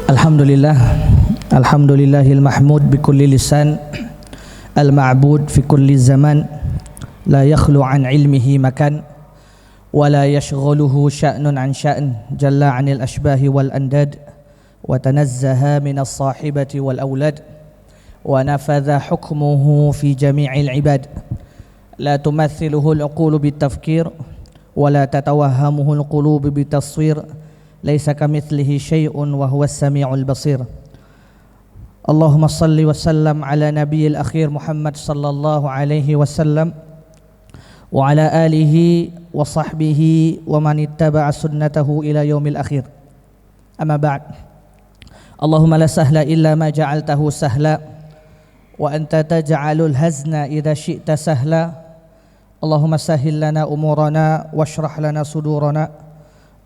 Alhamdulillah, alhamdulillahil mahmud bi kulli lisan, al ma'bud fi kulli zaman, la yakhlu an ilmihi makan, wa la yashghaluhu sya'nun an sya'n, jalla 'anil ashbahi wal andad, wa tanazzaha min as-sahibati wal aulad, wa nafadha hukmuhu fi jami'il ibad, la tumathiluhu al-uqulu bit-tafkir, wa la tatawahhamuhu al-qulubu bit-taswir. Laisa kamitslihi syai'un wa huwas samiul basir. Allahumma shalli wa sallam ala nabiyil akhir Muhammad sallallahu alaihi wasallam wa ala alihi wa sahbihi wa man ittaba'a sunnatahu ila yaumil akhir. Amma ba'd. Allahumma la sahla illa ma ja'altahu sahla wa anta taj'alul hazna idza syi'ta sahla. Allahumma sahhil lana umurana washrah lana sudurana.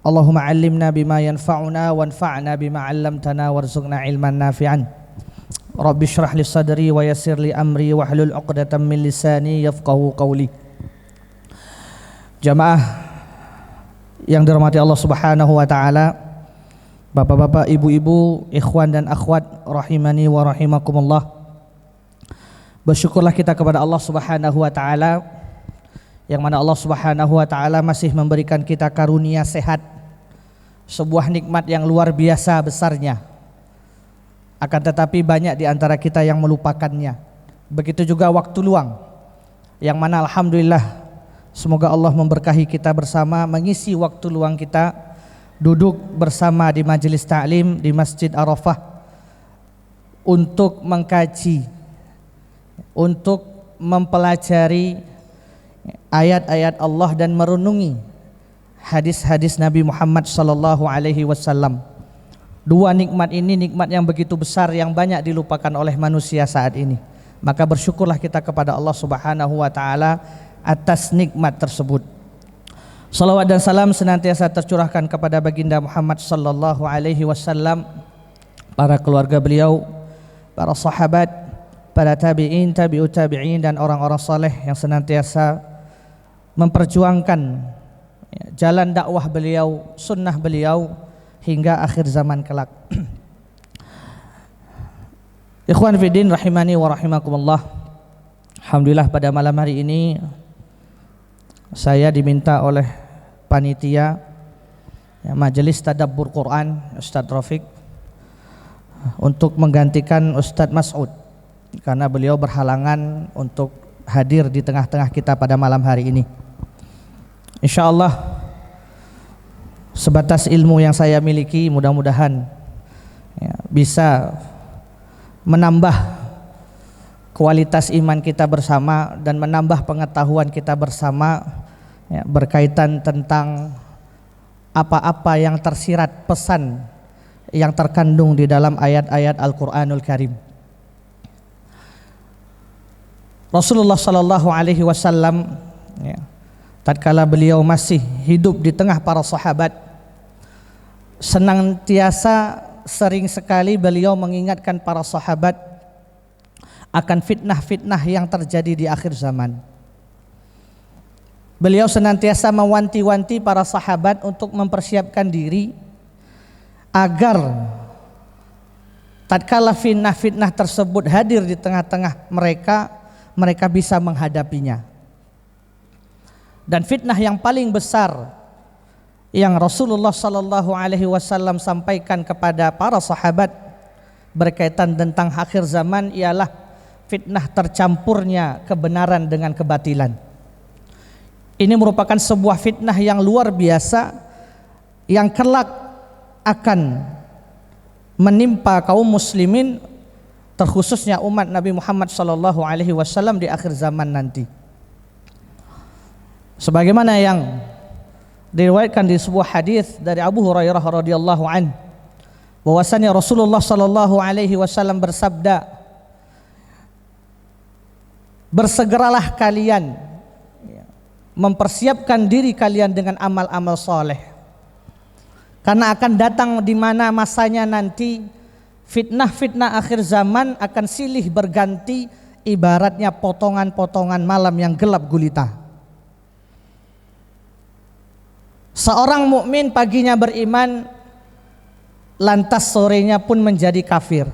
Allahumma 'allimna bima yanfa'una wanfa'na bima 'allamtana warzuqna ilman nafi'an. Rabbi shrah li sadri wa yassir li amri wahlul 'uqdatam min lisani yafqahu qawli. Jamaah yang dirahmati Allah Subhanahu wa taala, bapak-bapak, ibu-ibu, ikhwan dan akhwat rahimani wa rahimakumullah. Bersyukurlah kita kepada Allah Subhanahu wa taala yang mana Allah Subhanahu wa taala masih memberikan kita karunia sehat, sebuah nikmat yang luar biasa besarnya. Akan tetapi banyak di antara kita yang melupakannya. Begitu juga waktu luang, yang mana alhamdulillah semoga Allah memberkahi kita bersama mengisi waktu luang kita duduk bersama di majelis ta'lim di Masjid Arafah untuk mengkaji, untuk mempelajari ayat-ayat Allah dan merenungi hadis-hadis Nabi Muhammad sallallahu alaihi wasallam. Dua nikmat ini nikmat yang begitu besar yang banyak dilupakan oleh manusia saat ini. Maka bersyukurlah kita kepada Allah Subhanahu wa taala atas nikmat tersebut. Salawat dan salam senantiasa tercurahkan kepada baginda Muhammad sallallahu alaihi wasallam, para keluarga beliau, para sahabat, para tabi'in, tabi'ut tabi'in dan orang-orang saleh yang senantiasa memperjuangkan jalan dakwah beliau, sunnah beliau hingga akhir zaman kelak. Ikhwan fiddin rahimani wa rahimakumullah. Alhamdulillah pada malam hari ini saya diminta oleh panitia majelis tadabbur Quran Ustaz Rafiq untuk menggantikan Ustaz Mas'ud karena beliau berhalangan untuk hadir di tengah-tengah kita pada malam hari ini. InsyaAllah sebatas ilmu yang saya miliki mudah-mudahan bisa menambah kualitas iman kita bersama dan menambah pengetahuan kita bersama berkaitan tentang apa-apa yang tersirat pesan yang terkandung di dalam ayat-ayat Al-Quranul Karim. Rasulullah sallallahu alaihi wasallam tatkala beliau masih hidup di tengah para sahabat, senantiasa sering sekali beliau mengingatkan para sahabat akan fitnah-fitnah yang terjadi di akhir zaman. Beliau senantiasa mewanti-wanti para sahabat untuk mempersiapkan diri agar tatkala fitnah-fitnah tersebut hadir di tengah-tengah mereka, mereka bisa menghadapinya. Dan fitnah yang paling besar yang Rasulullah sallallahu alaihi wasallam sampaikan kepada para sahabat berkaitan tentang akhir zaman ialah fitnah tercampurnya kebenaran dengan kebatilan. Ini merupakan sebuah fitnah yang luar biasa yang kelak akan menimpa kaum muslimin, terkhususnya umat Nabi Muhammad sallallahu alaihi wasallam di akhir zaman nanti. Sebagaimana yang diriwayatkan di sebuah hadis dari Abu Hurairah radhiyallahu an, bahwasanya Rasulullah sallallahu alaihi wasallam bersabda, bersegeralah kalian mempersiapkan diri kalian dengan amal-amal soleh, karena akan datang di mana masanya nanti fitnah-fitnah akhir zaman akan silih berganti ibaratnya potongan-potongan malam yang gelap gulita. Seorang mukmin paginya beriman, lantas sorenya pun menjadi kafir.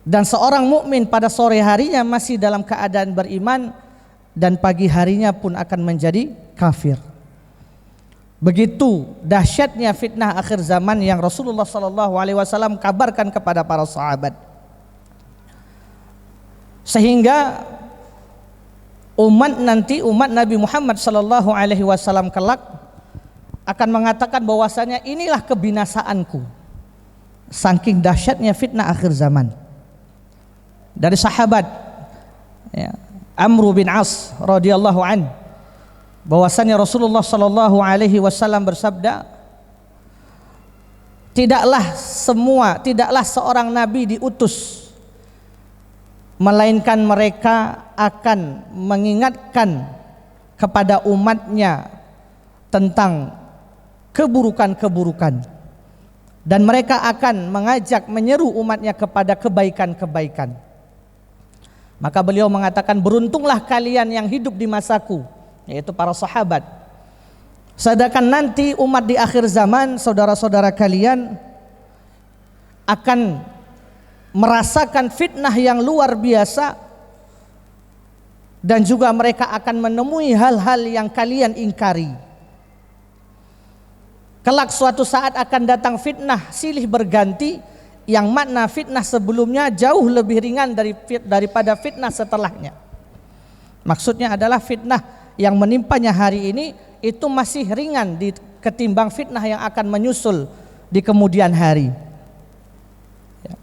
Dan seorang mukmin pada sore harinya masih dalam keadaan beriman dan pagi harinya pun akan menjadi kafir. Begitu dahsyatnya fitnah akhir zaman yang Rasulullah SAW kabarkan kepada para sahabat. Sehingga umat Nabi Muhammad SAW kelak akan mengatakan bahwasanya inilah kebinasaanku, saking dahsyatnya fitnah akhir zaman. Dari sahabat ya, Amr bin As radhiyallahu an, bahwasanya Rasulullah SAW bersabda, tidaklah seorang nabi diutus melainkan mereka akan mengingatkan kepada umatnya tentang keburukan-keburukan, dan mereka akan mengajak menyeru umatnya kepada kebaikan-kebaikan. Maka beliau mengatakan, beruntunglah kalian yang hidup di masaku, yaitu para sahabat. Sedangkan nanti umat di akhir zaman, saudara-saudara kalian akan merasakan fitnah yang luar biasa, dan juga mereka akan menemui hal-hal yang kalian ingkari. Kelak suatu saat akan datang fitnah silih berganti, yang makna fitnah sebelumnya jauh lebih ringan daripada fitnah setelahnya. Maksudnya adalah fitnah yang menimpanya hari ini itu masih ringan ketimbang fitnah yang akan menyusul di kemudian hari. Ya.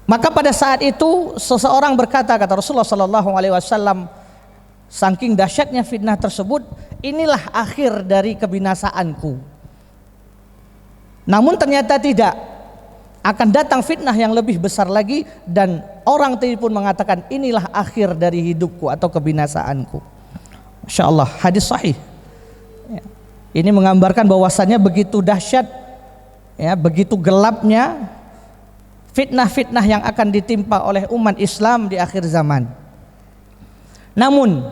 Maka pada saat itu seseorang berkata, kata Rasulullah SAW, saking dahsyatnya fitnah tersebut, inilah akhir dari kebinasaanku. Namun ternyata tidak, akan datang fitnah yang lebih besar lagi, dan orang tadi pun mengatakan inilah akhir dari hidupku atau kebinasaanku. Masya Allah, hadis sahih. Ya. Ini menggambarkan bahwasannya begitu dahsyat, ya, begitu gelapnya fitnah-fitnah yang akan ditimpa oleh umat Islam di akhir zaman. Namun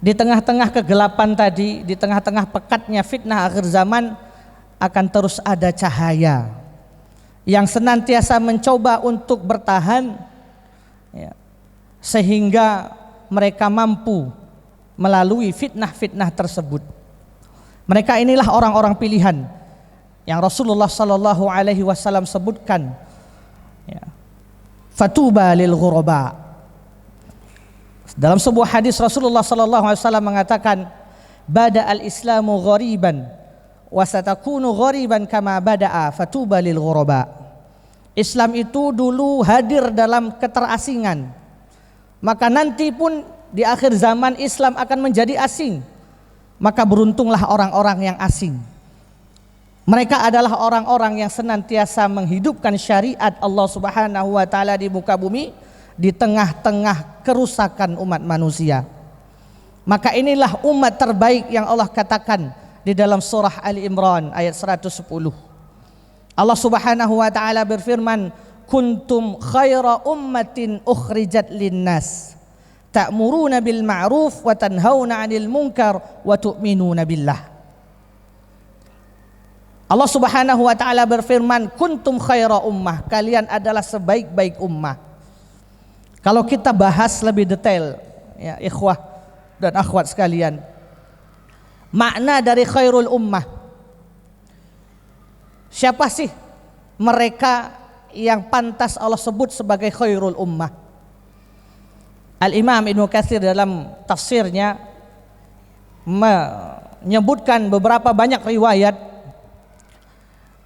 di tengah-tengah kegelapan tadi, di tengah-tengah pekatnya fitnah akhir zaman, akan terus ada cahaya yang senantiasa mencoba untuk bertahan, ya, sehingga mereka mampu melalui fitnah-fitnah tersebut. Mereka inilah orang-orang pilihan yang Rasulullah SAW sebutkan, ya, fatuba lil ghuraba. Dalam sebuah hadis Rasulullah SAW mengatakan, bada al-islamu ghariban wa satakunu ghariban kama bada'a fatuba lil ghuraba. Islam itu dulu hadir dalam keterasingan, maka nanti pun di akhir zaman Islam akan menjadi asing. Maka beruntunglah orang-orang yang asing. Mereka adalah orang-orang yang senantiasa menghidupkan syariat Allah Subhanahu wa taala di muka bumi di tengah-tengah kerusakan umat manusia. Maka inilah umat terbaik yang Allah katakan di dalam surah Ali Imran ayat 110. Allah Subhanahu wa taala berfirman, kuntum khaira ummatin ukhrijat linnas ta'muruna bil ma'ruf wa tanhauna 'anil munkar wa tu'minuna billah. Allah Subhanahu wa taala berfirman, kuntum khaira ummah, kalian adalah sebaik-baik ummah. Kalau kita bahas lebih detail, ya ikhwah dan akhwat sekalian, makna dari khairul ummah, siapa sih mereka yang pantas Allah sebut sebagai khairul ummah? Al-Imam Ibnu Katsir dalam tafsirnya menyebutkan beberapa banyak riwayat.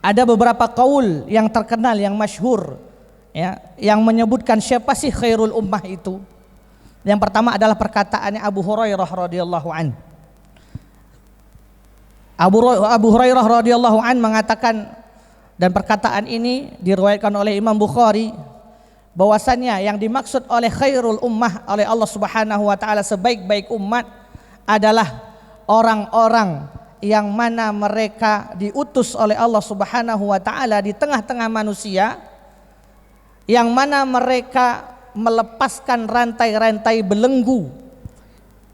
Ada beberapa qaul yang terkenal, yang masyhur, ya, yang menyebutkan siapa sih khairul ummah itu. Yang pertama adalah perkataannya Abu Hurairah radhiyallahu an. Abu Hurairah radhiyallahu an mengatakan, dan perkataan ini diriwayatkan oleh Imam Bukhari, bahwasannya yang dimaksud oleh khairul ummah oleh Allah Subhanahu wa taala, sebaik-baik umat, adalah orang-orang yang mana mereka diutus oleh Allah Subhanahu wa taala di tengah-tengah manusia, yang mana mereka melepaskan rantai-rantai belenggu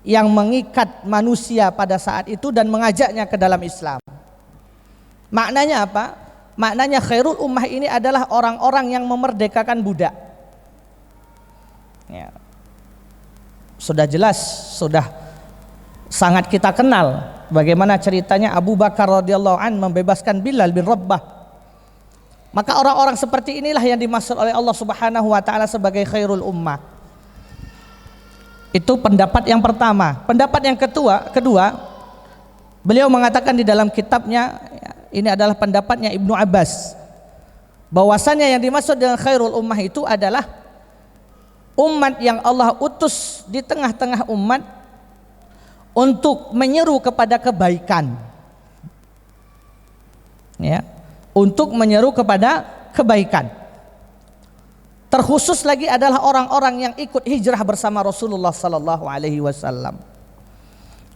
yang mengikat manusia pada saat itu dan mengajaknya ke dalam Islam. Maknanya apa? Maknanya khairul ummah ini adalah orang-orang yang memerdekakan budak. Ya. Sudah jelas, sudah sangat kita kenal bagaimana ceritanya Abu Bakar radhiyallahu an membebaskan Bilal bin Rabbah. Maka orang-orang seperti inilah yang dimaksud oleh Allah Subhanahu wa taala sebagai khairul ummah. Itu pendapat yang pertama. Pendapat yang kedua, beliau mengatakan di dalam kitabnya, ini adalah pendapatnya Ibnu Abbas, bahwasannya yang dimaksud dengan khairul ummah itu adalah umat yang Allah utus di tengah-tengah umat untuk menyeru kepada kebaikan. Ya, untuk menyeru kepada kebaikan. Terkhusus lagi adalah orang-orang yang ikut hijrah bersama Rasulullah sallallahu alaihi wasallam.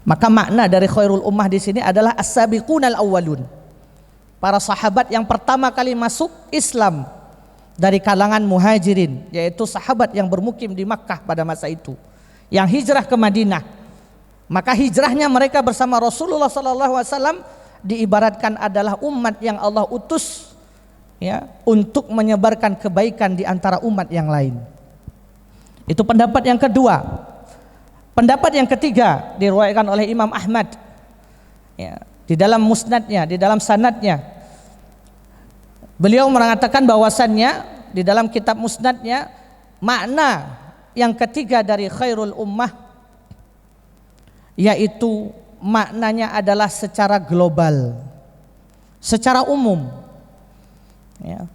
Maka makna dari khairul ummah di sini adalah as-sabiqunal awwalun. Para sahabat yang pertama kali masuk Islam dari kalangan muhajirin, yaitu sahabat yang bermukim di Makkah pada masa itu, yang hijrah ke Madinah. Maka hijrahnya mereka bersama Rasulullah sallallahu alaihi wasallam diibaratkan adalah umat yang Allah utus, ya, untuk menyebarkan kebaikan di antara umat yang lain. Itu pendapat yang kedua. Pendapat yang ketiga diriwayatkan oleh Imam Ahmad, ya, di dalam musnadnya, di dalam sanadnya, beliau mengatakan bahwasannya di dalam kitab musnadnya, makna yang ketiga dari khairul ummah yaitu maknanya adalah secara global, secara umum. Ya.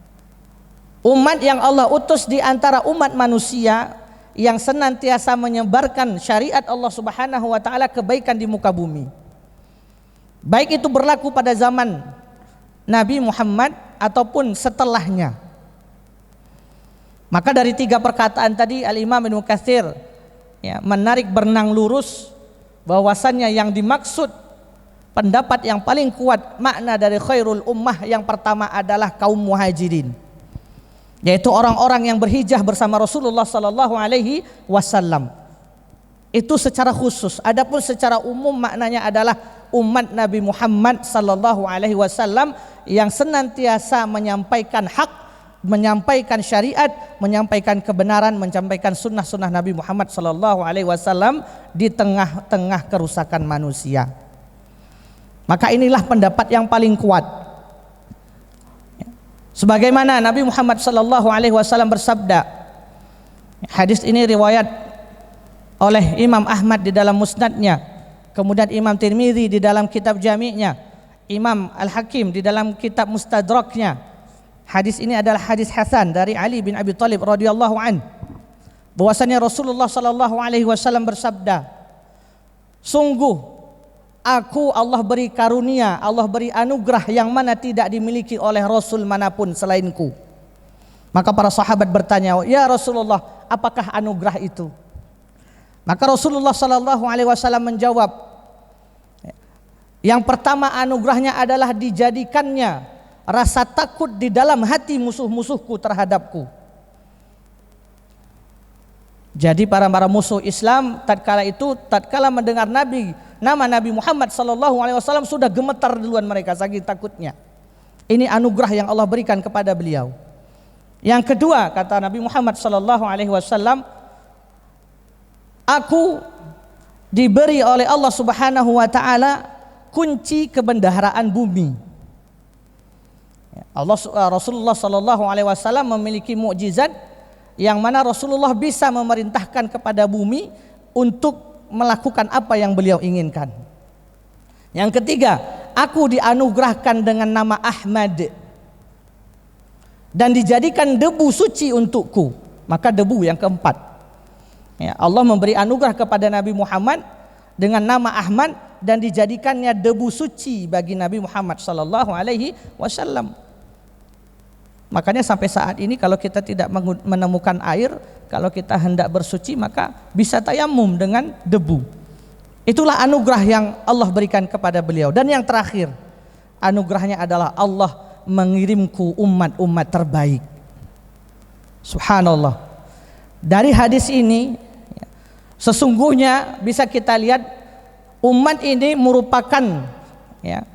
Umat yang Allah utus di antara umat manusia yang senantiasa menyebarkan syariat Allah Subhanahu wa taala, kebaikan di muka bumi. Baik itu berlaku pada zaman Nabi Muhammad ataupun setelahnya. Maka dari tiga perkataan tadi Al-Imam Ibnu Katsir, ya, menarik benang lurus bahwasannya yang dimaksud, pendapat yang paling kuat makna dari khairul ummah yang pertama adalah kaum muhajirin, yaitu orang-orang yang berhijrah bersama Rasulullah sallallahu alaihi wasallam. Itu secara khusus. Adapun secara umum maknanya adalah umat Nabi Muhammad sallallahu alaihi wasallam yang senantiasa menyampaikan hak, menyampaikan syariat, menyampaikan kebenaran, menyampaikan sunnah-sunnah Nabi Muhammad sallallahu alaihi wasallam di tengah-tengah kerusakan manusia. Maka inilah pendapat yang paling kuat. Sebagaimana Nabi Muhammad sallallahu alaihi wasallam bersabda, hadis ini riwayat oleh Imam Ahmad di dalam musnadnya, kemudian Imam Tirmidzi di dalam kitab Jami'-nya, Imam Al-Hakim di dalam kitab Mustadraknya. Hadis ini adalah hadis hasan dari Ali bin Abi Thalib radhiyallahu an, bahwasanya Rasulullah sallallahu alaihi wasallam bersabda, sungguh aku Allah beri karunia, Allah beri anugerah yang mana tidak dimiliki oleh Rasul manapun selainku. Maka para sahabat bertanya, ya Rasulullah, apakah anugerah itu? Maka Rasulullah sallallahu alaihi wasallam menjawab, yang pertama anugerahnya adalah dijadikannya rasa takut di dalam hati musuh-musuhku terhadapku. Jadi para musuh Islam tatkala mendengar nama Nabi Muhammad sallallahu alaihi wasallam sudah gemetar duluan mereka saking takutnya. Ini anugerah yang Allah berikan kepada beliau. Yang kedua, kata Nabi Muhammad sallallahu alaihi wasallam, aku diberi oleh Allah Subhanahu wa taala kunci kebendaharaan bumi. Rasulullah sallallahu alaihi wasallam memiliki mukjizat yang mana Rasulullah bisa memerintahkan kepada bumi untuk melakukan apa yang beliau inginkan. Yang ketiga, aku dianugerahkan dengan nama Ahmad dan dijadikan debu suci untukku. Maka debu yang keempat, ya, Allah memberi anugerah kepada Nabi Muhammad dengan nama Ahmad dan dijadikannya debu suci bagi Nabi Muhammad sallallahu alaihi wasallam. Makanya sampai saat ini kalau kita tidak menemukan air, kalau kita hendak bersuci maka bisa tayamum dengan debu. Itulah anugerah yang Allah berikan kepada beliau. Dan yang terakhir, anugerahnya adalah Allah mengirimku umat-umat terbaik. Subhanallah. Dari hadis ini sesungguhnya bisa kita lihat umat ini merupakan, ya,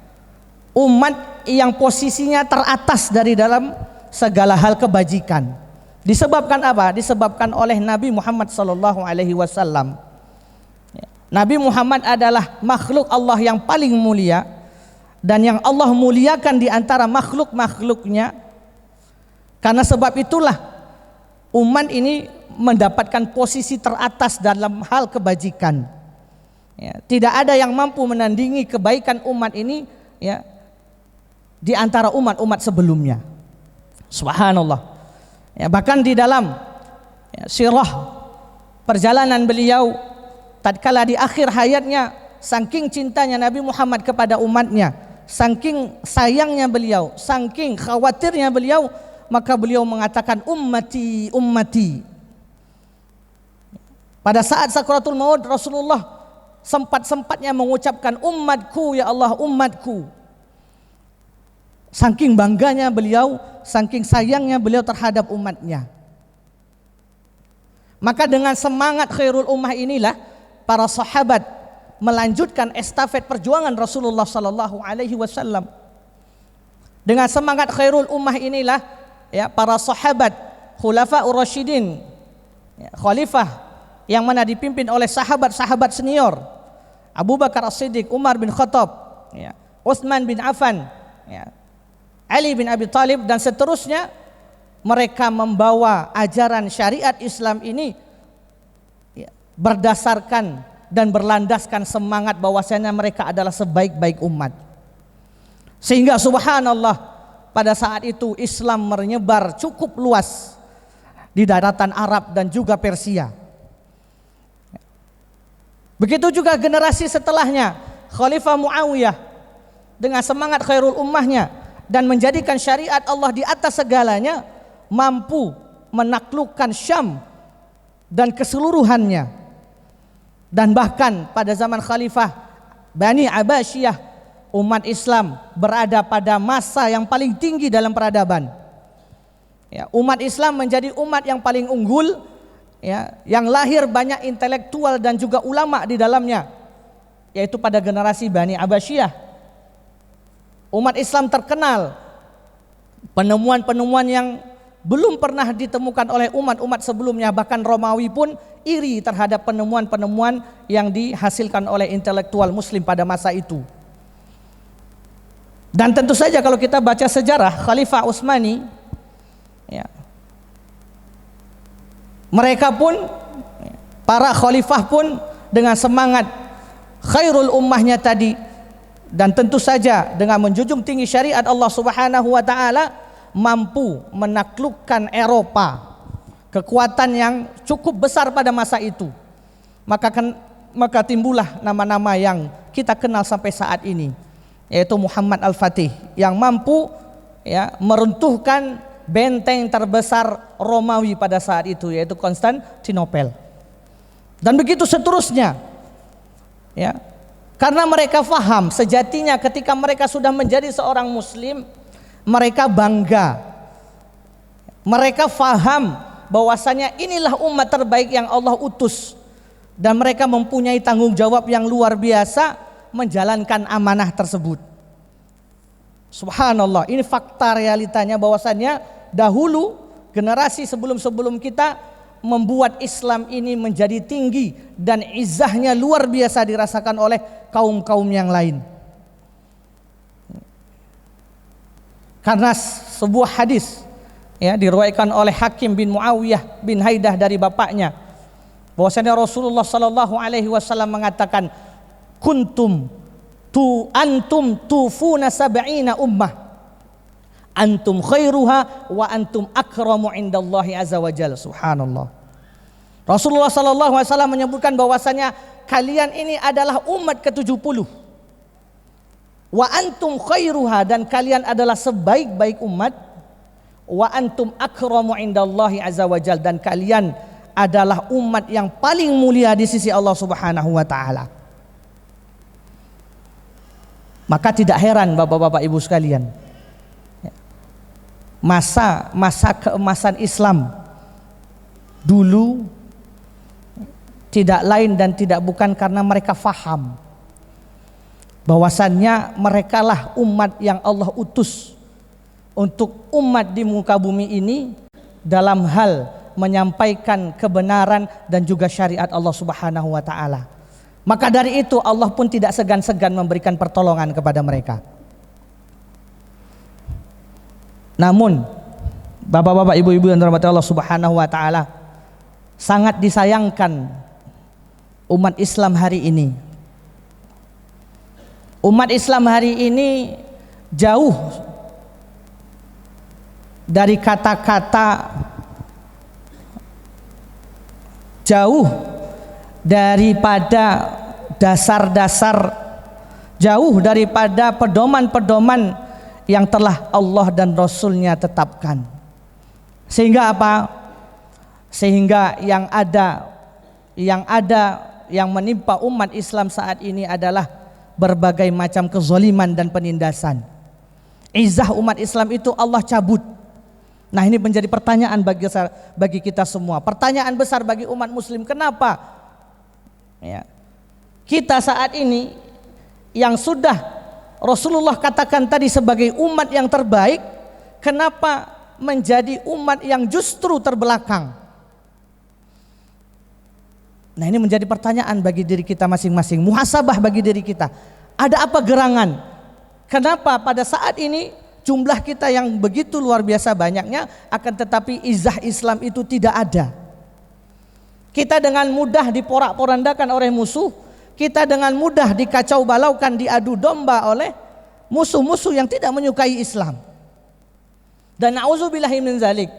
umat yang posisinya teratas dari dalam segala hal kebajikan. Disebabkan apa? Disebabkan oleh Nabi Muhammad sallallahu alaihi wasallam. Nabi Muhammad adalah makhluk Allah yang paling mulia, dan yang Allah muliakan di antara makhluk-makhluknya. Karena sebab itulah umat ini mendapatkan posisi teratas dalam hal kebajikan. Ya, tidak ada yang mampu menandingi kebaikan umat ini, ya, di antara umat-umat sebelumnya. Subhanallah. Ya, bahkan di dalam sirah perjalanan beliau tatkala di akhir hayatnya, saking cintanya Nabi Muhammad kepada umatnya, saking sayangnya beliau, saking khawatirnya beliau, maka beliau mengatakan ummati ummati. Pada saat sakaratul maut, Rasulullah sempat-sempatnya mengucapkan umatku ya Allah, umatku. Saking bangganya beliau, saking sayangnya beliau terhadap umatnya. Maka dengan semangat khairul ummah inilah para sahabat melanjutkan estafet perjuangan Rasulullah sallallahu alaihi wasallam. Dengan semangat khairul ummah inilah, ya, para sahabat khulafaur rasyidin, ya, khalifah yang mana dipimpin oleh sahabat-sahabat senior, Abu Bakar As-Siddiq, Umar bin Khattab, ya, Utsman bin Affan, ya, Ali bin Abi Thalib, dan seterusnya. Mereka membawa ajaran syariat Islam ini, ya, berdasarkan dan berlandaskan semangat bahwasanya mereka adalah sebaik-baik umat. Sehingga subhanallah, pada saat itu Islam menyebar cukup luas di daratan Arab dan juga Persia. Begitu juga generasi setelahnya, Khalifah Muawiyah dengan semangat khairul ummahnya dan menjadikan syariat Allah di atas segalanya, mampu menaklukkan Syam dan keseluruhannya. Dan bahkan pada zaman Khalifah Bani Abbasiyah, umat Islam berada pada masa yang paling tinggi dalam peradaban. Ya, umat Islam menjadi umat yang paling unggul, ya, yang lahir banyak intelektual dan juga ulama di dalamnya, yaitu pada generasi Bani Abbasiyah. Umat Islam terkenal penemuan-penemuan yang belum pernah ditemukan oleh umat-umat sebelumnya. Bahkan Romawi pun iri terhadap penemuan-penemuan yang dihasilkan oleh intelektual muslim pada masa itu. Dan tentu saja kalau kita baca sejarah Khalifah Utsmani, ya, mereka pun, para khalifah pun dengan semangat khairul ummahnya tadi, dan tentu saja dengan menjunjung tinggi syariat Allah Subhanahu wa taala, mampu menaklukkan Eropa, kekuatan yang cukup besar pada masa itu. Maka timbullah nama-nama yang kita kenal sampai saat ini, yaitu Muhammad Al-Fatih, yang mampu, ya, meruntuhkan benteng terbesar Romawi pada saat itu, yaitu Konstantinopel. Dan begitu seterusnya, ya. Karena mereka faham sejatinya ketika mereka sudah menjadi seorang muslim, mereka bangga. Mereka faham bahwasanya inilah umat terbaik yang Allah utus, dan mereka mempunyai tanggung jawab yang luar biasa menjalankan amanah tersebut. Subhanallah, ini fakta realitanya bahwasanya dahulu generasi sebelum kita membuat Islam ini menjadi tinggi dan izahnya luar biasa dirasakan oleh kaum-kaum yang lain. Karena sebuah hadis, ya, diriwayatkan oleh Hakim bin Muawiyah bin Haidah dari bapaknya, bahwasanya Rasulullah sallallahu alaihi wasallam mengatakan, kuntum antum tufuna sab'ina ummah, antum khairuha wa antum akramu indallahi azza wa jalla. Subhanallah. Rasulullah sallallahu alaihi wasallam menyebutkan bahwasanya kalian ini adalah umat ke-70. Wa antum khairuha, dan kalian adalah sebaik-baik umat. Wa antum akramu indallahi azza wa jalla, dan kalian adalah umat yang paling mulia di sisi Allah Subhanahu wa taala. Maka tidak heran Bapak-bapak Ibu sekalian, masa keemasan Islam dulu tidak lain dan tidak bukan karena mereka faham bahwasannya merekalah umat yang Allah utus untuk umat di muka bumi ini dalam hal menyampaikan kebenaran dan juga syariat Allah Subhanahu wa taala. Maka dari itu Allah pun tidak segan-segan memberikan pertolongan kepada mereka. Namun bapak-bapak, ibu-ibu yang dirahmati Allah Subhanahu wa taala, sangat disayangkan umat Islam hari ini. Umat Islam hari ini jauh dari kata-kata, jauh daripada dasar-dasar, jauh daripada pedoman-pedoman yang telah Allah dan Rasulnya tetapkan. Sehingga apa? Sehingga yang menimpa umat Islam saat ini adalah berbagai macam kezaliman dan penindasan. Izzah umat Islam itu Allah cabut. Nah, ini menjadi pertanyaan bagi kita semua. Pertanyaan besar bagi umat muslim, kenapa ya, kita saat ini yang sudah Rasulullah katakan tadi sebagai umat yang terbaik, kenapa menjadi umat yang justru terbelakang? Nah, ini menjadi pertanyaan bagi diri kita masing-masing, muhasabah bagi diri kita. Ada apa gerangan? Kenapa pada saat ini jumlah kita yang begitu luar biasa banyaknya, akan tetapi izzah Islam itu tidak ada? Kita dengan mudah diporak-porandakan oleh musuh, kita dengan mudah dikacau balaukan, diadu domba oleh musuh-musuh yang tidak menyukai Islam. Dan na'udzubillahi min zalik,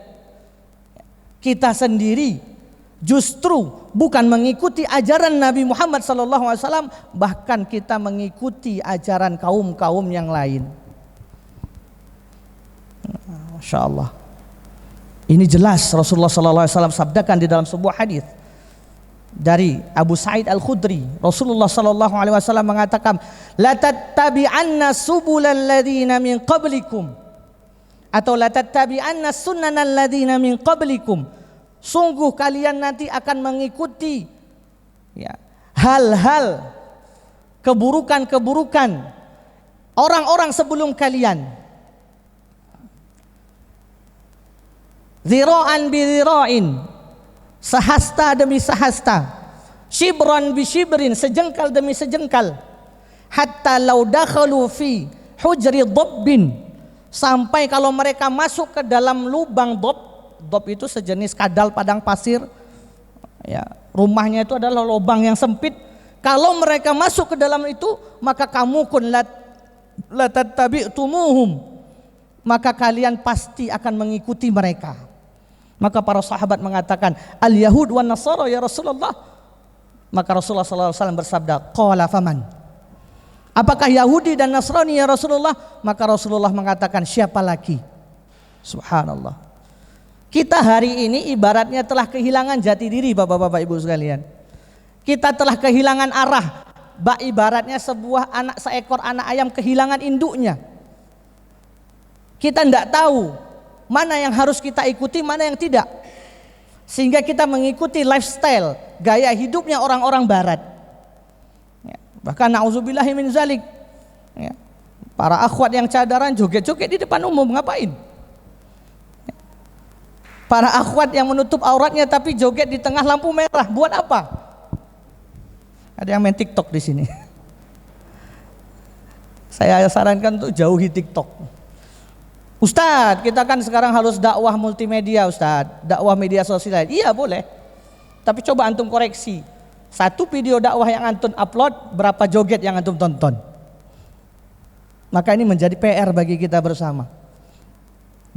kita sendiri justru bukan mengikuti ajaran Nabi Muhammad SAW, bahkan kita mengikuti ajaran kaum-kaum yang lain. Masya Allah. Ini jelas Rasulullah SAW sabdakan di dalam sebuah hadis dari Abu Sa'id Al-Khudri. Rasulullah SAW mengatakan, la tattabi'anna subulal ladzina min qablikum, atau la tattabi'anna sunnanal ladzina min qablikum. Sungguh kalian nanti akan mengikuti ya, hal-hal keburukan-keburukan orang-orang sebelum kalian. Zira'an bi zira'in, sehasta demi sehasta, shibran bi shibrin, sejengkal demi sejengkal, hatta law dakhalu fi hujri dhabbin, sampai kalau mereka masuk ke dalam lubang dhab. Dhab itu sejenis kadal padang pasir ya, rumahnya itu adalah lubang yang sempit. Kalau mereka masuk ke dalam itu, maka kamu kun la tattabi'tumuhum, maka kalian pasti akan mengikuti mereka. Maka para sahabat mengatakan, al yahud wan nasara ya Rasulullah. Maka Rasulullah SAW bersabda, qala faman, apakah Yahudi dan Nasrani ya Rasulullah? Maka Rasulullah mengatakan, siapa lagi? Subhanallah. Kita hari ini ibaratnya telah kehilangan jati diri, bapak-bapak ibu sekalian. Kita telah kehilangan arah. Ibaratnya seekor anak ayam kehilangan induknya. Kita tidak tahu mana yang harus kita ikuti, mana yang tidak. Sehingga kita mengikuti lifestyle, gaya hidupnya orang-orang barat. Ya, bahkan na'udzubillahi min zalik. Ya, para akhwat yang cadaran joget-joget di depan umum, ngapain? Para akhwat yang menutup auratnya tapi joget di tengah lampu merah, buat apa? Ada yang main TikTok di sini. Saya sarankan untuk jauhi TikTok. Ustadz, kita kan sekarang harus dakwah multimedia, Ustadz, dakwah media sosial. Iya boleh, tapi coba antum koreksi. Satu video dakwah yang antum upload, berapa joget yang antum tonton? Maka ini menjadi PR bagi kita bersama.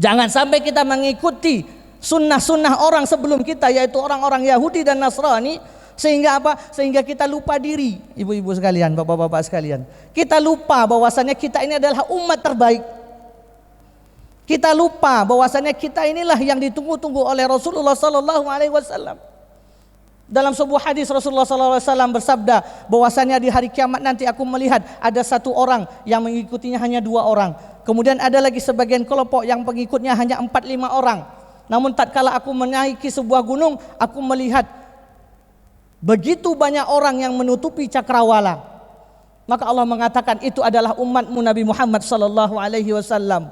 Jangan sampai kita mengikuti sunnah-sunnah orang sebelum kita, yaitu orang-orang Yahudi dan Nasrani, sehingga apa? Sehingga kita lupa diri, ibu-ibu sekalian, bapak-bapak sekalian. Kita lupa bahwasannya kita ini adalah umat terbaik. Kita lupa bahwasannya kita inilah yang ditunggu-tunggu oleh Rasulullah SAW. Dalam sebuah hadis Rasulullah SAW bersabda bahwasannya di hari kiamat nanti aku melihat ada satu orang yang mengikutinya hanya 2 orang. Kemudian ada lagi sebagian kelompok yang pengikutnya hanya 4-5 orang. Namun tatkala aku menaiki sebuah gunung, aku melihat begitu banyak orang yang menutupi cakrawala. Maka Allah mengatakan itu adalah umatmu Nabi Muhammad sallallahu alaihi wasallam.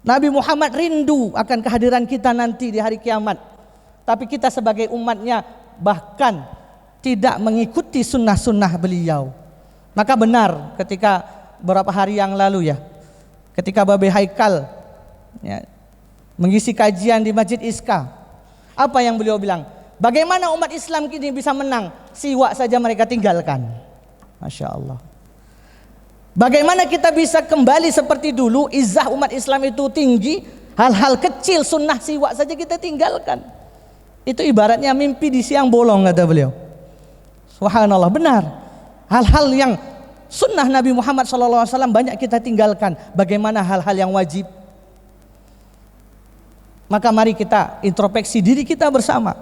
Nabi Muhammad rindu akan kehadiran kita nanti di hari kiamat. Tapi kita sebagai umatnya bahkan tidak mengikuti sunnah-sunnah beliau. Maka benar ketika beberapa hari yang lalu ya, ketika Babe Haikal ya, mengisi kajian di Masjid Iska, apa yang beliau bilang? Bagaimana umat Islam kini bisa menang? Siwak saja mereka tinggalkan. Masya Allah. Bagaimana kita bisa kembali seperti dulu? Izzah umat Islam itu tinggi, hal-hal kecil sunnah siwak saja kita tinggalkan. Itu ibaratnya mimpi di siang bolong, kata beliau. Subhanallah, benar. Hal-hal yang sunnah Nabi Muhammad SAW banyak kita tinggalkan. Bagaimana hal-hal yang wajib? Maka mari kita introspeksi diri kita bersama.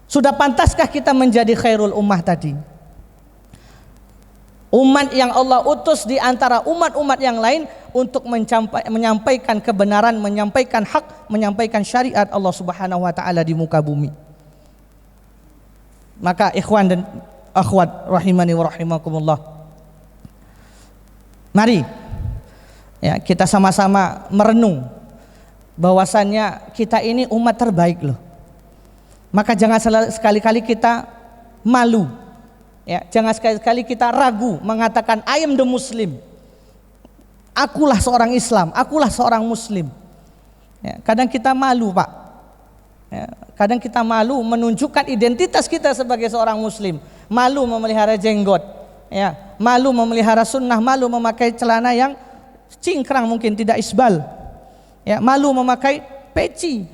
Sudah pantaskah kita menjadi khairul ummah tadi? Umat yang Allah utus di antara umat-umat yang lain untuk menyampaikan kebenaran, menyampaikan hak, menyampaikan syariat Allah Subhanahu wa taala di muka bumi. Maka ikhwan dan akhwat rahimani wa rahimakumullah, mari ya kita sama-sama merenung bahwasannya kita ini umat terbaik loh. Maka jangan sekali-kali kita malu. Ya, jangan sekali-kali kita ragu mengatakan I am the Muslim. Akulah seorang Islam, akulah seorang Muslim. Ya, kadang kita malu, Pak. Ya, kadang kita malu menunjukkan identitas kita sebagai seorang Muslim. Malu memelihara jenggot, ya, malu memelihara sunnah, malu memakai celana yang cingkrang mungkin tidak isbal. Ya, malu memakai peci.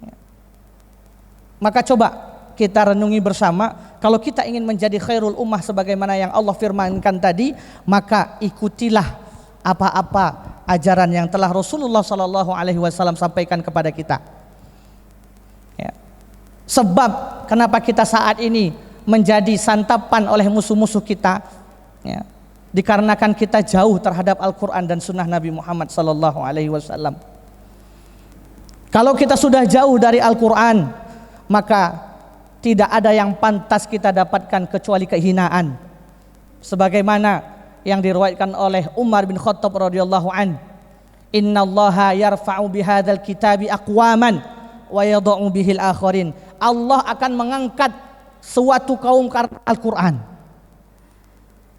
Ya. Maka coba kita renungi bersama, kalau kita ingin menjadi khairul ummah sebagaimana yang Allah firmankan tadi, maka ikutilah apa-apa ajaran yang telah Rasulullah sallallahu alaihi wasallam sampaikan kepada kita. Ya. Sebab kenapa kita saat ini menjadi santapan oleh musuh-musuh kita, ya, dikarenakan kita jauh terhadap Al-Quran dan Sunnah Nabi Muhammad sallallahu alaihi wasallam. Kalau kita sudah jauh dari Al-Quran, maka tidak ada yang pantas kita dapatkan kecuali kehinaan. Sebagaimana yang diriwayatkan oleh Umar bin Khattab radhiyallahu an, "Innallaha yarfa'u bihadzal kitabi aqwaman wa yadh'u bihil akharin." Allah akan mengangkat suatu kaum karena Al-Qur'an.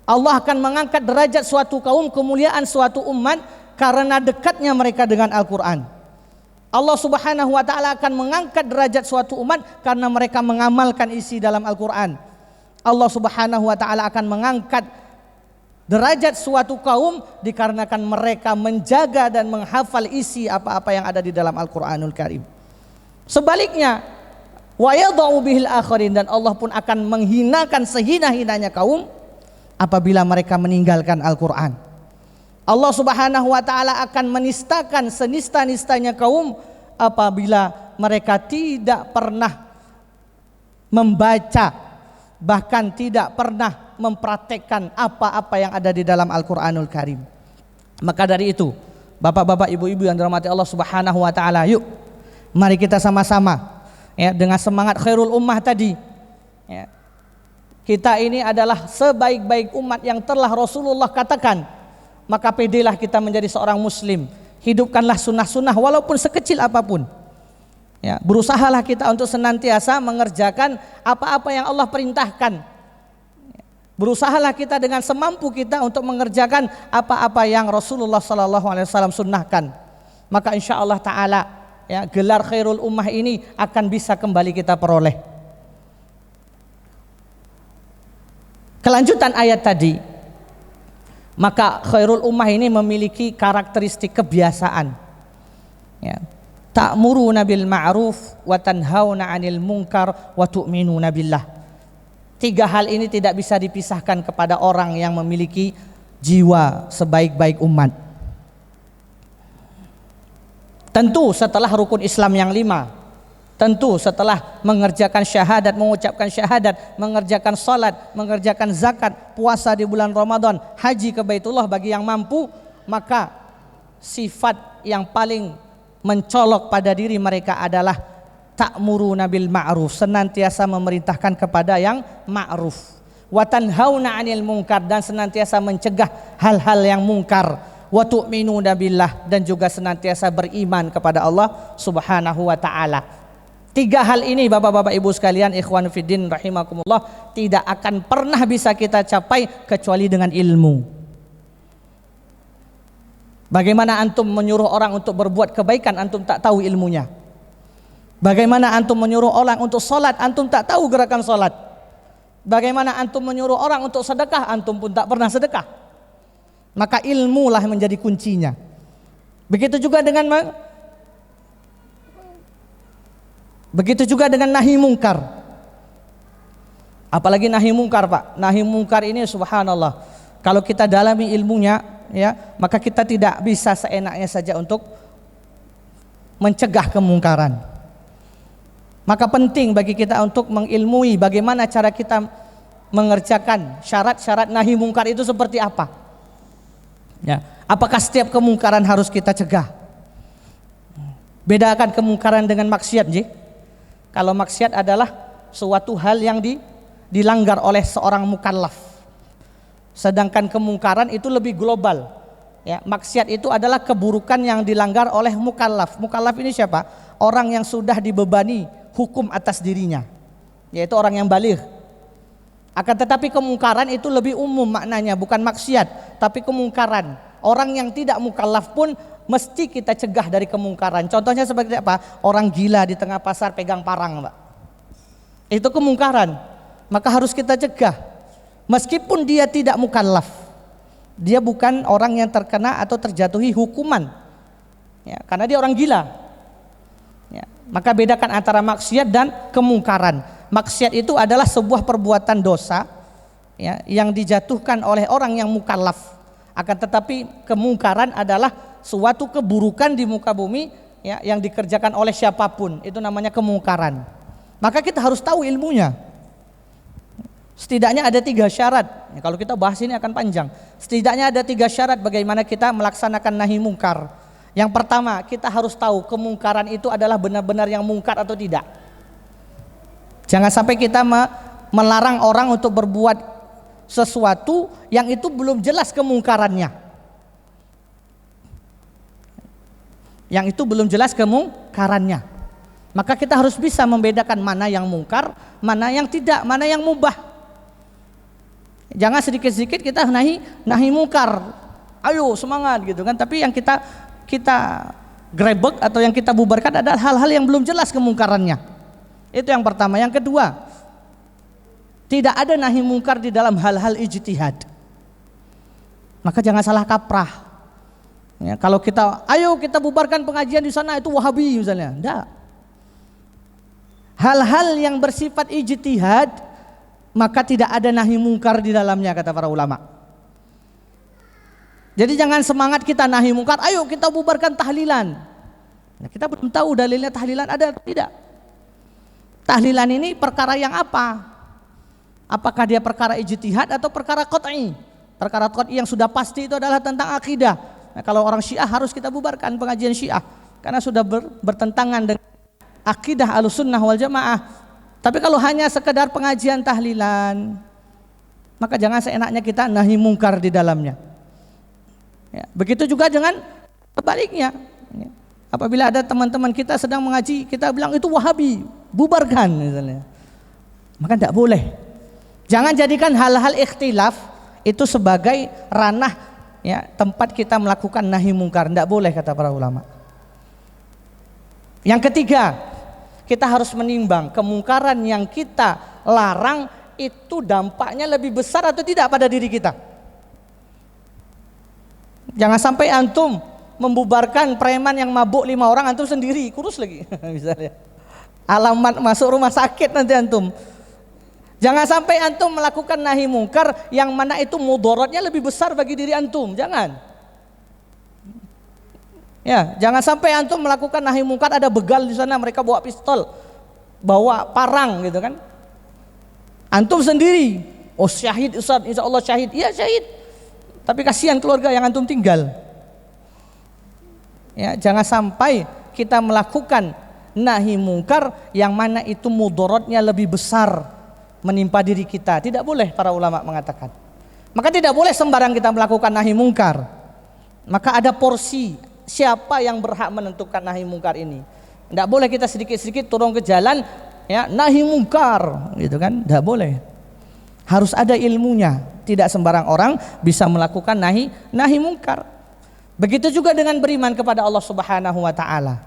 Allah akan mengangkat derajat suatu kaum, kemuliaan suatu umat karena dekatnya mereka dengan Al-Qur'an. Allah Subhanahu wa taala akan mengangkat derajat suatu umat karena mereka mengamalkan isi dalam Al-Qur'an. Allah Subhanahu wa taala akan mengangkat derajat suatu kaum dikarenakan mereka menjaga dan menghafal isi apa-apa yang ada di dalam Al-Qur'anul Karim. Sebaliknya, wa yadh'u bihil akharin, dan Allah pun akan menghinakan sehina-hinanya kaum apabila mereka meninggalkan Al-Qur'an. Allah Subhanahu wa taala akan menistakan senista-nistanya kaum apabila mereka tidak pernah membaca, bahkan tidak pernah mempraktekkan apa-apa yang ada di dalam Al-Qur'anul Karim. Maka dari itu, bapak-bapak, ibu-ibu yang dirahmati Allah Subhanahu wa taala, yuk mari kita sama-sama ya dengan semangat khairul ummah tadi. Ya. Kita ini adalah sebaik-baik umat yang telah Rasulullah katakan. Maka pedelah kita menjadi seorang muslim. Hidupkanlah sunnah-sunnah walaupun sekecil apapun. Ya, berusahalah kita untuk senantiasa mengerjakan apa-apa yang Allah perintahkan. Berusahalah kita dengan semampu kita untuk mengerjakan apa-apa yang Rasulullah SAW sunnahkan. Maka insya Allah Ta'ala ya, gelar khairul ummah ini akan bisa kembali kita peroleh. Kelanjutan ayat tadi, maka khairul ummah ini memiliki karakteristik kebiasaan. Ya. Ta'muruna bil ma'ruf wa tanhauna 'anil munkar wa tu'minuna billah. Tiga hal ini tidak bisa dipisahkan kepada orang yang memiliki jiwa sebaik-baik umat. Tentu setelah rukun Islam yang 5, tentu setelah mengerjakan syahadat, mengucapkan syahadat, mengerjakan salat, mengerjakan zakat, puasa di bulan Ramadan, haji ke Baitullah bagi yang mampu, maka sifat yang paling mencolok pada diri mereka adalah ta'muruna bil ma'ruf, senantiasa memerintahkan kepada yang ma'ruf. wa tanhauna 'anil munkar, dan senantiasa mencegah hal-hal yang mungkar, wa tu'minuna billah, dan juga senantiasa beriman kepada Allah Subhanahu wa taala. 3 hal ini Bapak-bapak Ibu sekalian, ikhwan fiddin rahimakumullah, tidak akan pernah bisa kita capai kecuali dengan ilmu. Bagaimana antum menyuruh orang untuk berbuat kebaikan, antum tak tahu ilmunya? Bagaimana antum menyuruh orang untuk sholat, antum tak tahu gerakan sholat? Bagaimana antum menyuruh orang untuk sedekah, antum pun tak pernah sedekah? Maka ilmulah menjadi kuncinya. Begitu juga dengan nahi mungkar. Apalagi nahi mungkar, Pak. Nahi mungkar ini subhanallah, kalau kita dalami ilmunya, ya, maka kita tidak bisa seenaknya saja untuk mencegah kemungkaran. Maka penting bagi kita untuk mengilmui bagaimana cara kita mengerjakan syarat-syarat nahi mungkar itu seperti apa. Ya, apakah setiap kemungkaran harus kita cegah? Bedakan kemungkaran dengan maksiat, Ji. Kalau maksiat adalah suatu hal yang dilanggar oleh seorang mukallaf. Sedangkan kemungkaran itu lebih global. Ya, maksiat itu adalah keburukan yang dilanggar oleh mukallaf. Mukallaf ini siapa? Orang yang sudah dibebani hukum atas dirinya, yaitu orang yang baligh. Akan tetapi kemungkaran itu lebih umum maknanya, bukan maksiat, tapi kemungkaran. Orang yang tidak mukallaf pun mesti kita cegah dari kemungkaran. Contohnya seperti apa? Orang gila di tengah pasar pegang parang, Pak. Itu kemungkaran. Maka harus kita cegah. Meskipun dia tidak mukallaf, dia bukan orang yang terkena atau terjatuhi hukuman, ya, karena dia orang gila. Ya, maka bedakan antara maksiat dan kemungkaran. Maksiat itu adalah sebuah perbuatan dosa, ya, yang dijatuhkan oleh orang yang mukallaf. Akan tetapi kemungkaran adalah suatu keburukan di muka bumi, ya, yang dikerjakan oleh siapapun. Itu namanya kemungkaran. Maka kita harus tahu ilmunya. Setidaknya ada 3 syarat. Ya, kalau kita bahas ini akan panjang. Setidaknya ada 3 syarat bagaimana kita melaksanakan nahi mungkar. Yang pertama, kita harus tahu kemungkaran itu adalah benar-benar yang mungkar atau tidak. Jangan sampai kita melarang orang untuk berbuat sesuatu yang itu belum jelas kemungkarannya. Yang itu belum jelas kemungkarannya. Maka kita harus bisa membedakan mana yang mungkar, mana yang tidak, mana yang mubah. Jangan sedikit-sedikit kita nahi mungkar. Ayo semangat gitu kan, tapi yang kita grebek atau yang kita bubarkan adalah hal-hal yang belum jelas kemungkarannya. Itu yang pertama. Yang kedua, tidak ada nahi mungkar di dalam hal-hal ijtihad. Maka jangan salah kaprah. Ya, kalau ayo kita bubarkan pengajian di sana, itu Wahabi misalnya. Enggak. Hal-hal yang bersifat ijtihad, maka tidak ada nahi mungkar di dalamnya, kata para ulama. Jadi jangan semangat kita nahi mungkar, ayo kita bubarkan tahlilan. Nah, kita belum tahu dalilnya tahlilan ada atau tidak. Tahlilan ini perkara yang apa? Apakah dia perkara ijtihad atau perkara qat'i? Perkara qat'i yang sudah pasti itu adalah tentang akidah. Nah, kalau orang Syiah harus kita bubarkan pengajian Syiah karena sudah bertentangan dengan akidah Ahlussunnah wal Jamaah. Tapi kalau hanya sekedar pengajian tahlilan, maka jangan seenaknya kita nahi mungkar di dalamnya. Ya, begitu juga dengan sebaliknya. Ya, apabila ada teman-teman kita sedang mengaji, kita bilang itu Wahabi, bubarkan misalnya. Maka tidak boleh. Jangan jadikan hal-hal ikhtilaf itu sebagai ranah, ya, tempat kita melakukan nahi mungkar. Tidak boleh, kata para ulama. Yang ketiga, kita harus menimbang kemungkaran yang kita larang itu dampaknya lebih besar atau tidak pada diri kita. Jangan sampai antum membubarkan preman yang mabuk 5 orang, antum sendiri kurus lagi misalnya. Alamat masuk rumah sakit nanti antum. Jangan sampai antum melakukan nahi mungkar yang mana itu mudaratnya lebih besar bagi diri antum. Jangan. Ya, jangan sampai antum melakukan nahi mungkar, ada begal di sana, mereka bawa pistol, bawa parang gitu kan. Antum sendiri, oh syahid Ustaz, insya Allah syahid. Iya syahid. Tapi kasihan keluarga yang antum tinggal. Ya, jangan sampai kita melakukan nahi mungkar yang mana itu mudaratnya lebih besar menimpa diri kita. Tidak boleh, para ulama mengatakan. Maka tidak boleh sembarang kita melakukan nahi mungkar. Maka ada porsi siapa yang berhak menentukan nahi mungkar ini. Tidak boleh kita sedikit-sedikit turun ke jalan, ya, nahi mungkar, gitu kan? Tidak boleh. Harus ada ilmunya. Tidak sembarang orang bisa melakukan nahi mungkar. Begitu juga dengan beriman kepada Allah Subhanahu wa taala.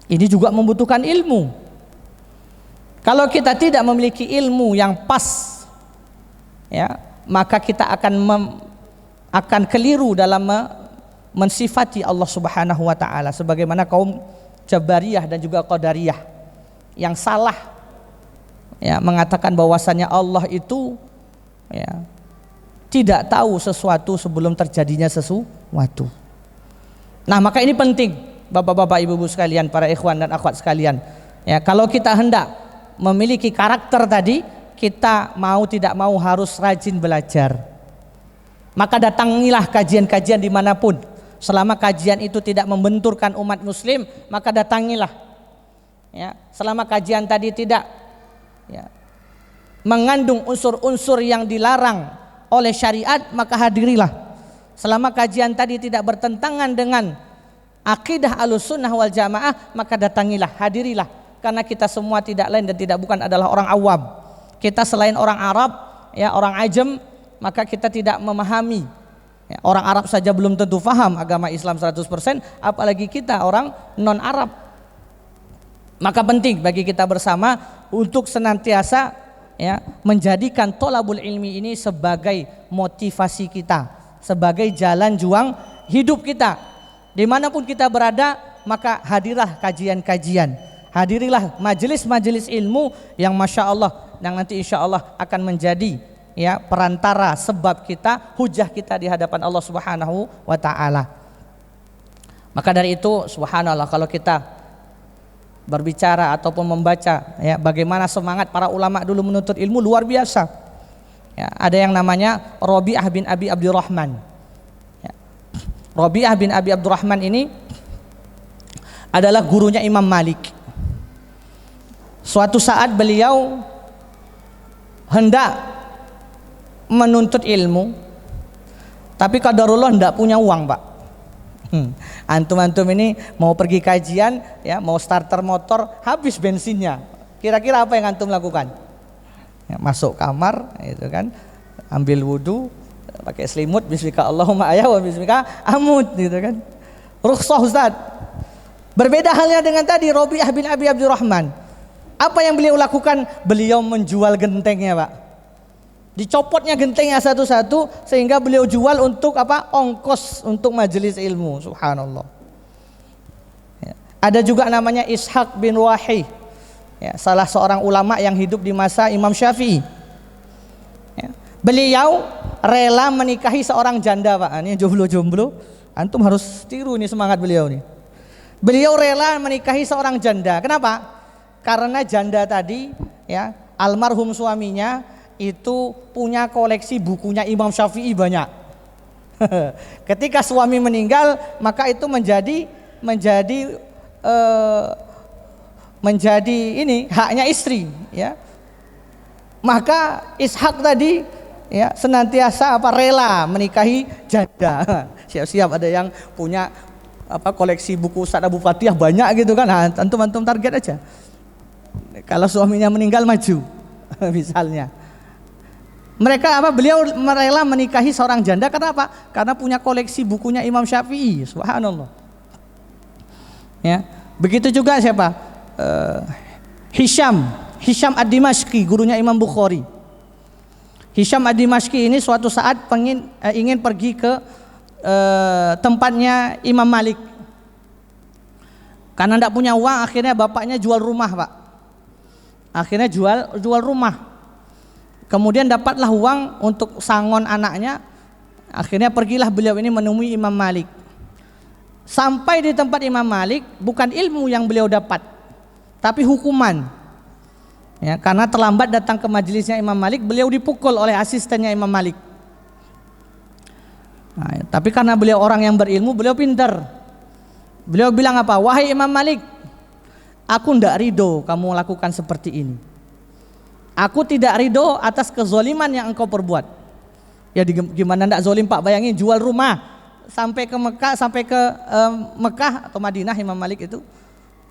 Ini juga membutuhkan ilmu. Kalau kita tidak memiliki ilmu yang pas, ya, maka kita akan keliru dalam mensifati Allah Subhanahu wa taala sebagaimana kaum Jabariyah dan juga Qadariyah yang salah, ya, mengatakan bahwasannya Allah itu, ya, tidak tahu sesuatu sebelum terjadinya sesuatu. Nah, maka ini penting Bapak-bapak, Ibu-ibu sekalian, para ikhwan dan akhwat sekalian. Ya, kalau kita hendak memiliki karakter tadi, kita mau tidak mau harus rajin belajar. Maka datangilah kajian-kajian dimanapun. Selama kajian itu tidak membenturkan umat muslim, maka datangilah. Ya, selama kajian tadi tidak, ya, mengandung unsur-unsur yang dilarang oleh syariat, maka hadirilah. Selama kajian tadi tidak bertentangan dengan akidah Ahlussunnah wal Jamaah, maka datangilah, hadirilah. Karena kita semua tidak lain dan tidak bukan adalah orang awam. Kita selain orang Arab, ya, orang Ajam, maka kita tidak memahami. Ya, orang Arab saja belum tentu faham agama Islam 100%, apalagi kita orang non-Arab. Maka penting bagi kita bersama untuk senantiasa, ya, menjadikan tholabul ilmi ini sebagai motivasi kita, sebagai jalan juang hidup kita. Dimanapun kita berada, maka hadirlah kajian-kajian, hadirilah majelis-majelis ilmu yang masya Allah, yang nanti insya Allah akan menjadi, ya, perantara sebab kita, hujah kita di hadapan Allah Subhanahu wa taala. Maka dari itu, subhanallah, kalau kita berbicara ataupun membaca, ya, bagaimana semangat para ulama dulu menuntut ilmu luar biasa. Ya, ada yang namanya Rabi'ah bin Abi Abdurrahman. Ya. Rabi'ah bin Abi Abdurrahman ini adalah gurunya Imam Malik. Suatu saat beliau hendak menuntut ilmu, tapi qadarullah hendak punya uang, Pak. Antum-antum ini mau pergi kajian, ya, mau starter motor, habis bensinnya. Kira-kira apa yang antum lakukan? Ya, masuk kamar, itu kan, ambil wudu, pakai selimut, bismika Allahumma ayah wa bismika amut, gitu kan. Rukhsah, Ustaz. Berbeda halnya dengan tadi Rabi'ah bin Abi Abdurrahman. Apa yang beliau lakukan? Beliau menjual gentengnya, Pak. Dicopotnya gentengnya satu-satu sehingga beliau jual untuk apa? Ongkos untuk majelis ilmu. Subhanallah. Ya. Ada juga namanya Ishaq bin Wahi, ya, salah seorang ulama yang hidup di masa Imam Syafi'i. Ya. Beliau rela menikahi seorang janda, Pak. Ini jomblo-jomblo, antum harus tiru nih semangat beliau nih. Beliau rela menikahi seorang janda. Kenapa? Karena janda tadi, ya, almarhum suaminya itu punya koleksi bukunya Imam Syafi'i banyak. Ketika suami meninggal, maka itu menjadi ini haknya istri, ya. Maka Ishak tadi, ya, senantiasa rela menikahi janda. Siap-siap ada yang punya koleksi buku Ustaz Abu Fatihah banyak gitu kan. Nah, antum target aja. Kalau suaminya meninggal maju misalnya. Beliau rela menikahi seorang janda karena apa? Karena punya koleksi bukunya Imam Syafi'i. Subhanallah. Ya, begitu juga siapa? Hisham ad-Dimashqi, gurunya Imam Bukhari. Hisham ad-Dimashqi ini suatu saat ingin pergi ke tempatnya Imam Malik. Karena tidak punya uang, akhirnya bapaknya jual rumah, Pak. Akhirnya jual rumah. Kemudian dapatlah uang untuk sangon anaknya. Akhirnya pergilah beliau ini menemui Imam Malik. Sampai di tempat Imam Malik, bukan ilmu yang beliau dapat, tapi hukuman. Ya, karena terlambat datang ke majelisnya Imam Malik, beliau dipukul oleh asistennya Imam Malik. Nah, tapi karena beliau orang yang berilmu, beliau pintar. Beliau bilang apa? Wahai Imam Malik, aku ndak ridho kamu lakukan seperti ini. Aku tidak ridho atas kezoliman yang engkau perbuat. Ya gimana ndak zolim Pak, bayangin jual rumah sampai ke Mekah atau Madinah Imam Malik itu.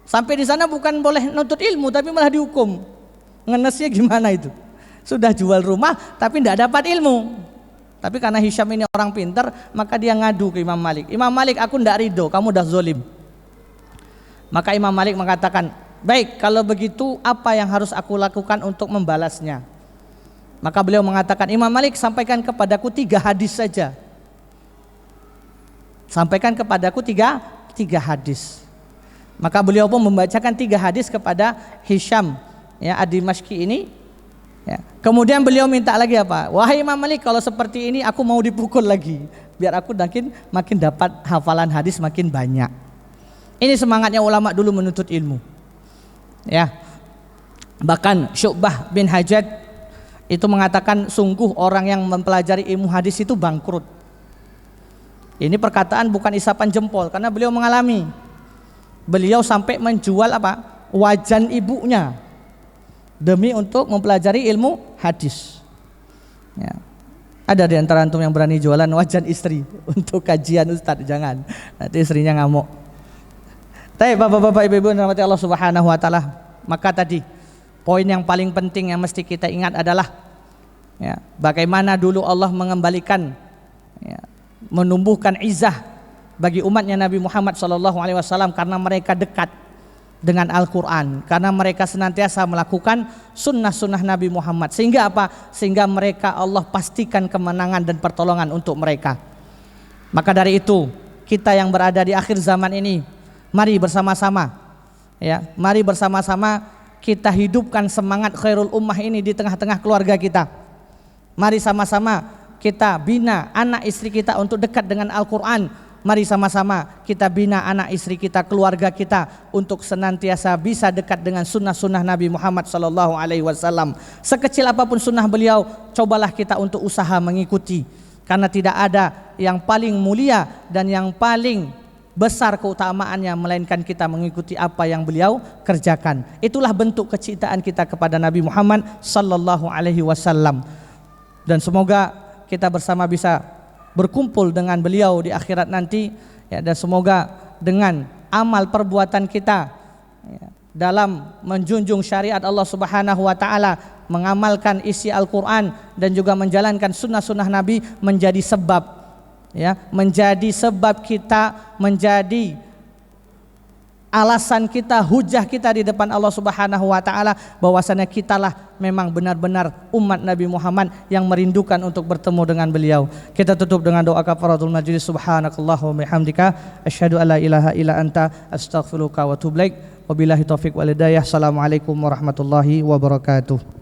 Sampai di sana bukan boleh nuntut ilmu tapi malah dihukum. Ngenesnya gimana itu? Sudah jual rumah tapi tidak dapat ilmu. Tapi karena Hisham ini orang pintar, maka dia ngadu ke Imam Malik. Imam Malik, aku tidak ridho, kamu dah zolim. Maka Imam Malik mengatakan, baik, kalau begitu apa yang harus aku lakukan untuk membalasnya? Maka beliau mengatakan, Imam Malik, sampaikan kepadaku 3 hadis saja. Sampaikan kepadaku tiga hadis. Maka beliau pun membacakan 3 hadis kepada Hisham, ya, ad-Dimashqi ini. Ya. Kemudian beliau minta lagi apa? Wahai Imam Malik, kalau seperti ini aku mau dipukul lagi, biar aku makin dapat hafalan hadis makin banyak. Ini semangatnya ulama dulu menuntut ilmu. Ya. Bahkan Syu'bah bin Hajjaj itu mengatakan sungguh orang yang mempelajari ilmu hadis itu bangkrut. Ini perkataan bukan isapan jempol, karena beliau mengalami. Beliau sampai menjual apa? Wajan ibunya demi untuk mempelajari ilmu hadis. Ya. Ada di antara antum yang berani jualan wajan istri untuk kajian Ustadz? Jangan, nanti istrinya ngamuk. Tapi bapak-bapak, ibu-ibu yang dirahmati Allah Subhanahu wa taala, maka tadi poin yang paling penting yang mesti kita ingat adalah, ya, bagaimana dulu Allah mengembalikan, ya, menumbuhkan izah bagi umatnya Nabi Muhammad SAW karena mereka dekat dengan Al-Quran, karena mereka senantiasa melakukan sunnah-sunnah Nabi Muhammad. Sehingga apa? Sehingga mereka Allah pastikan kemenangan dan pertolongan untuk mereka. Maka dari itu kita yang berada di akhir zaman ini, mari bersama-sama, ya, mari bersama-sama kita hidupkan semangat khairul ummah ini di tengah-tengah keluarga kita. Mari sama-sama kita bina anak istri kita untuk dekat dengan Al-Quran. Mari sama-sama kita bina anak istri kita, keluarga kita untuk senantiasa bisa dekat dengan sunnah-sunnah Nabi Muhammad SAW. Sekecil apapun sunnah beliau, cobalah kita untuk usaha mengikuti. Karena tidak ada yang paling mulia dan yang paling besar keutamaannya melainkan kita mengikuti apa yang beliau kerjakan. Itulah bentuk kecintaan kita kepada Nabi Muhammad SAW. Dan semoga kita bersama bisa berkumpul dengan beliau di akhirat nanti, ya, dan semoga dengan amal perbuatan kita, ya, dalam menjunjung syariat Allah Subhanahu wa taala, mengamalkan isi Al-Quran dan juga menjalankan sunnah-sunnah Nabi menjadi sebab, ya, menjadi sebab kita, menjadi alasan kita, hujah kita di depan Allah Subhanahu wa taala bahwasanya kitalah memang benar-benar umat Nabi Muhammad yang merindukan untuk bertemu dengan beliau. Kita tutup dengan doa kafaratul majlis. Subhanakallahumma bihamdika asyhadu an la ilaha illa anta astaghfiruka wa atubu ilaik. Wabillahi taufik wal hidayah. Assalamualaikum warahmatullahi wabarakatuh.